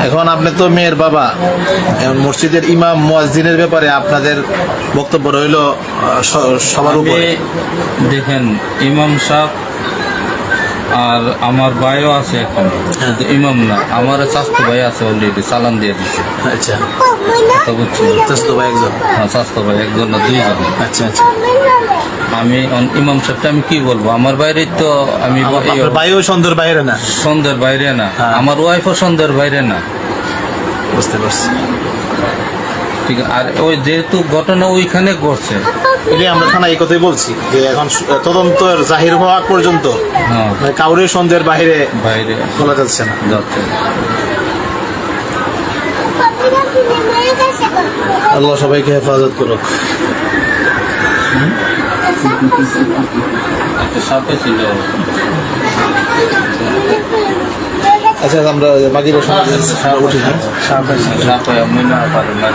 এখন আপনি তো মেয়ের বাবা, এখন মসজিদের ইমাম মুয়াজ্জিনের ব্যাপারে আপনাদের বক্তব্য রইল সবার উপরে। দেখেন, ইমাম সাহেব আর আমার ভাইও আছে এখন, কিন্তু ইমাম না, আমার স্বাস্থ্য ভাই আছে, অলরেডি চালান দিয়ে দিচ্ছে। আচ্ছা, কথা বুঝছি? তো ভাই একজন। হ্যাঁ, স্বাস্থ্য ভাই একজন না দুইজন। আচ্ছা আচ্ছা, আমি ইমাম সাহেবটা আমি কি বলবো, আমার বাইরে তো আমি আপনার ভাইও সন্ধ্যের বাইরে না? সন্ধ্যের বাইরে না, হ্যাঁ। আমার ওয়াইফও সন্ধ্যের বাইরে না। বুঝতে পারছি। ঠিক আছে, আর ওই যেহেতু ঘটনা ওইখানে ঘটছে, এটা আমরা থানা এই কথাই বলছি যে এখন তদন্ত জাহির হওয়া পর্যন্ত হ্যাঁ, মানে কাউরে সন্ধ্যের বাইরে বাইরে বলা যাচ্ছে না। যাচ্ছে। আল্লাহ সবাইকে হেফাজত করুক। একটা সাপে ছিল। আচ্ছা, আমরা বাকি প্রশ্ন উঠি। সাপে মনে হয় পারে না।